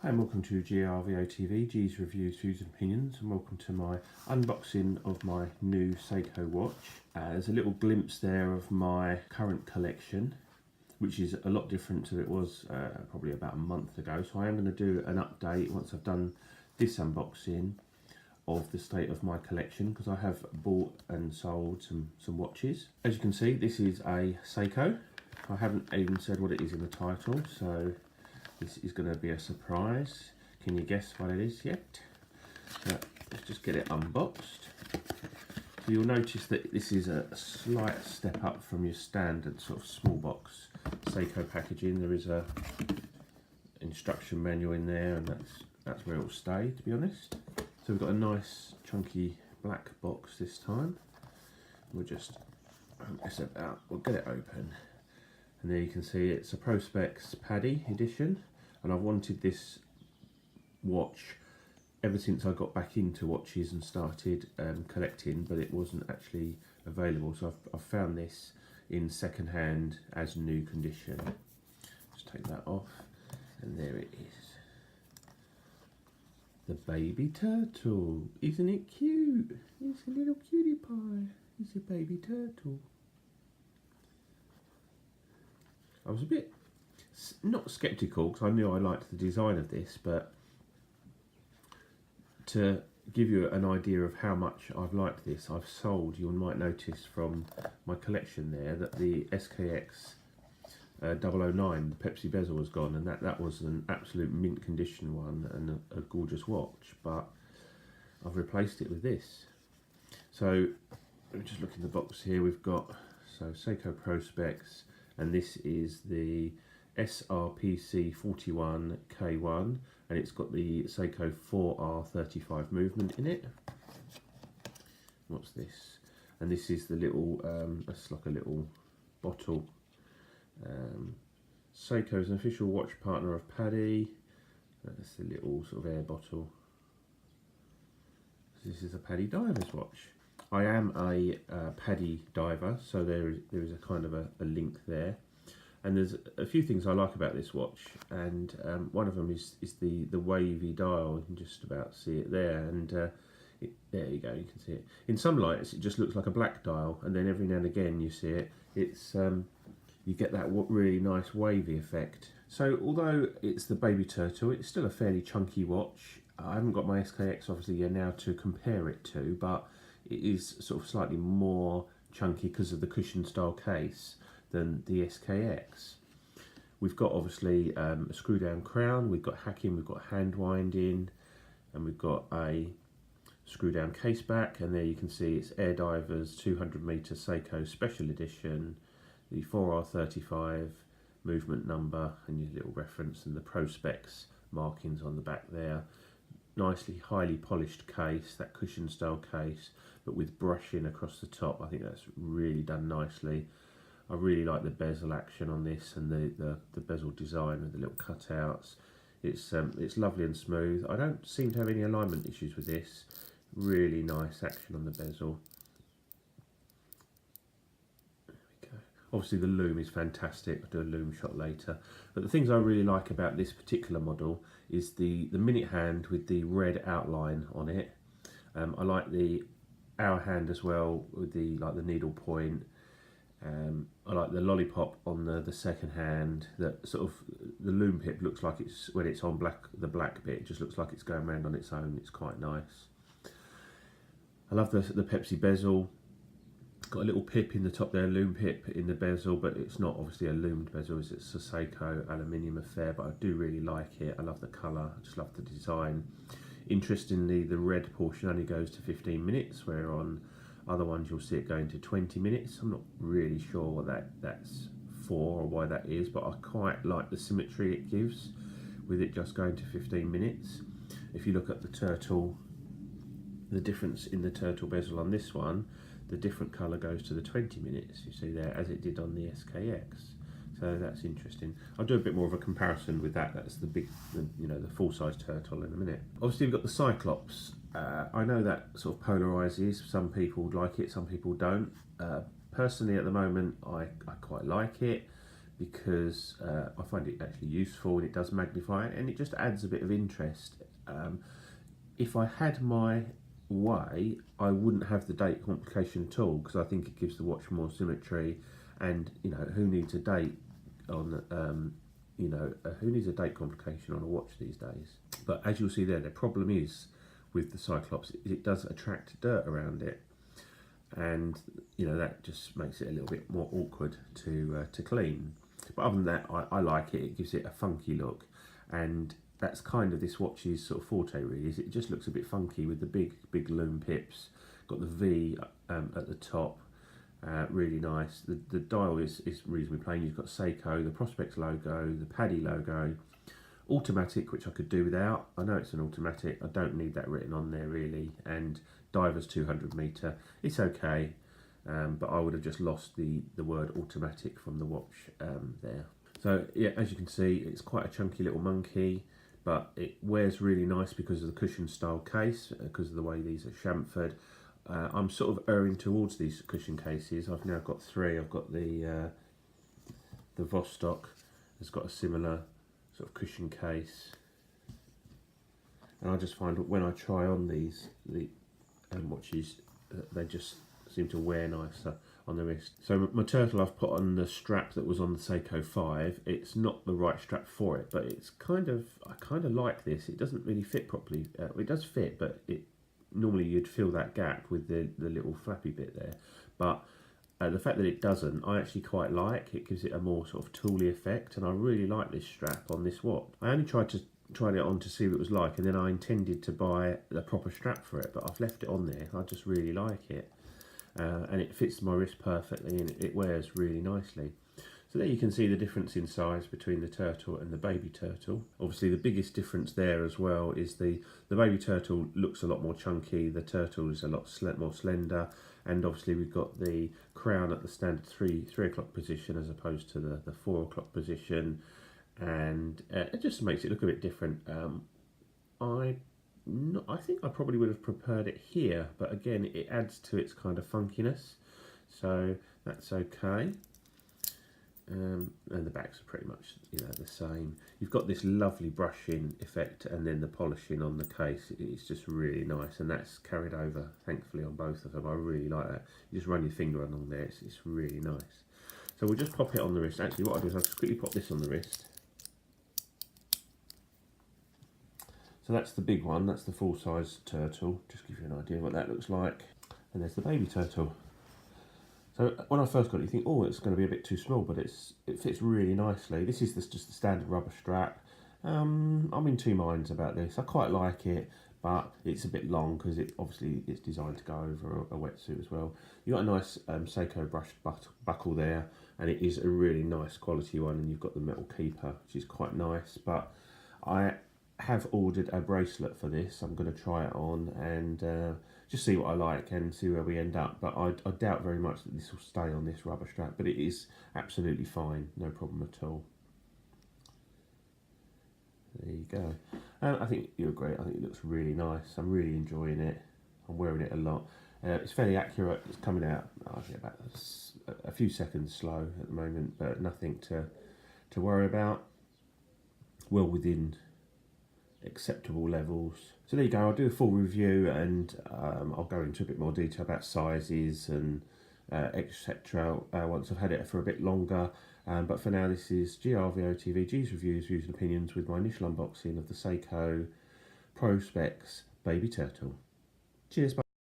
Hi and welcome to GRVO TV, G's Reviews, Views and Opinions, and welcome to my unboxing of my new Seiko watch. There's a little glimpse there of my current collection, which is a lot different to it was probably about a month ago. So I am going to do an update once I've done this unboxing of the state of my collection, because I have bought and sold some watches. As you can see, this is a Seiko. I haven't even said what it is in the title, so this is going to be a surprise. Can you guess what it is yet? So let's just get it unboxed. So you'll notice that this is a slight step up from your standard sort of small box Seiko packaging. There is a instruction manual in there, and that's where it will stay, to be honest. So we've got a nice chunky black box this time. We'll just mess it out. We'll get it open. And there you can see it's a Prospex Paddy edition, and I've wanted this watch ever since I got back into watches and started collecting, but it wasn't actually available, so I've found this in second hand as new condition. Just take that off, and there it is. The baby turtle. Isn't it cute? It's a little cutie pie. It's a baby turtle. I was a bit, not sceptical, because I knew I liked the design of this, but to give you an idea of how much I've liked this, I've sold, you might notice from my collection there, that the SKX 009, the Pepsi bezel, was gone, and that was an absolute mint condition one and a gorgeous watch, but I've replaced it with this. So let me just look in the box here. We've got Seiko Prospex, and this is the SRPC 41K1, and it's got the Seiko 4R35 movement in it. What's this? And this is the little, it's like a little bottle. Seiko is an official watch partner of Paddy. That's the little sort of air bottle. This is a Paddy diver's watch. I am a Paddy diver, so there is a kind of a link there. And there's a few things I like about this watch, and one of them is the wavy dial. You can just about see it there, and there you go, you can see it. In some lights it just looks like a black dial, and then every now and again you see it, it's you get that really nice wavy effect. So although it's the baby turtle, it's still a fairly chunky watch. I haven't got my SKX obviously here now to compare it to, but it is sort of slightly more chunky because of the cushion style case than the SKX. We've got obviously a screw down crown, we've got hacking, we've got hand winding, and we've got a screw down case back, and there you can see it's Air Divers 200 meter Seiko Special Edition, the 4R35 movement number, and your little reference, and the Prospex markings on the back there. Nicely highly polished case, that cushion style case, but with brushing across the top. I think that's really done nicely. I really like the bezel action on this, and the bezel design with the little cutouts. It's lovely and smooth. I don't seem to have any alignment issues with this. Really nice action on the bezel. There we go. Obviously the loom is fantastic. I'll do a loom shot later. But the things I really like about this particular model is the minute hand with the red outline on it. I like the hour hand as well with the needle point. I like the lollipop on the second hand. That sort of the loom pip looks like it's, when it's on the black bit, it just looks like it's going around on its own. It's quite nice. I love the Pepsi bezel. Got a little pip in the top there, loom pip in the bezel, but it's not obviously a loomed bezel, it's a Seiko aluminium affair, but I do really like it. I love the colour, I just love the design. Interestingly, the red portion only goes to 15 minutes, where on other ones you'll see it going to 20 minutes. I'm not really sure what that's for or why that is, but I quite like the symmetry it gives with it just going to 15 minutes. If you look at the turtle, the difference in the turtle bezel on this one, the different colour goes to the 20 minutes, you see there, as it did on the SKX. So that's interesting. I'll do a bit more of a comparison with that. That's the big, you know, the full-size turtle in a minute. Obviously we've got the Cyclops. I know that sort of polarises. Some people like it, some people don't. Personally at the moment I quite like it, because I find it actually useful and it does magnify it, and it just adds a bit of interest. If I had my way, I wouldn't have the date complication at all, because I think it gives the watch more symmetry, and you know, who needs a date on who needs a date complication on a watch these days? But as you'll see there, the problem is with the Cyclops, it does attract dirt around it, and you know, that just makes it a little bit more awkward to clean. But other than that, I like it. It gives it a funky look, and that's kind of this watch's sort of forte really. Is it just looks a bit funky with the big lume pips. Got the V at the top, really nice. The dial is reasonably plain. You've got Seiko, the Prospex logo, the Paddy logo, automatic, which I could do without. I know it's an automatic. I don't need that written on there really. And diver's 200 meter. It's okay. But I would have just lost the word automatic from the watch there. So yeah, as you can see, it's quite a chunky little monkey, but it wears really nice because of the cushion style case, because of the way these are chamfered. I'm sort of erring towards these cushion cases. I've now got three. I've got the Vostok has got a similar sort of cushion case, and I just find that when I try on these watches, they just seem to wear nicer on the wrist. So my turtle I've put on the strap that was on the Seiko 5. It's not the right strap for it, but it's I kind of like this. It doesn't really fit properly. It does fit, but normally you'd fill that gap with the little flappy bit there. But the fact that it doesn't, I actually quite like. It gives it a more sort of tooly effect, and I really like this strap on this watch. I only tried it on to see what it was like, and then I intended to buy the proper strap for it, but I've left it on there. I just really like it. And it fits my wrist perfectly, and it wears really nicely. So there you can see the difference in size between the turtle and the baby turtle. Obviously the biggest difference there as well is the baby turtle looks a lot more chunky, the turtle is a lot more slender, and obviously we've got the crown at the standard 3 o'clock position as opposed to the 4 o'clock position, and it just makes it look a bit different. I think I probably would have preferred it here, but again, it adds to its kind of funkiness, so that's okay. And the backs are pretty much, you know, the same. You've got this lovely brushing effect, and then the polishing on the case. It's just really nice, and that's carried over, thankfully, on both of them. I really like that. You just run your finger along there. It's really nice. So we'll just pop it on the wrist. Actually, what I'll do is I'll just quickly pop this on the wrist. So that's the big one, that's the full-size turtle. Just give you an idea what that looks like. And there's the baby turtle. So when I first got it, you think, oh, it's going to be a bit too small, but it fits really nicely. This is just the standard rubber strap. I'm in two minds about this. I quite like it, but it's a bit long because obviously it's designed to go over a wetsuit as well. You've got a nice Seiko brushed buckle there, and it is a really nice quality one, and you've got the metal keeper, which is quite nice. But I have ordered a bracelet for this. I'm going to try it on and just see what I like and see where we end up. But I doubt very much that this will stay on this rubber strap, but it is absolutely fine, no problem at all. There you go. I think you're great. I think it looks really nice. I'm really enjoying it. I'm wearing it a lot. It's fairly accurate. It's coming out, I think, about a few seconds slow at the moment, but nothing to worry about. Well within acceptable levels. So there you go. I'll do a full review, and I'll go into a bit more detail about sizes and etc. Once I've had it for a bit longer. But for now, this is GRVOTV, G's Reviews, Views and Opinions, with my initial unboxing of the Seiko Prospex Baby Turtle. Cheers, bye.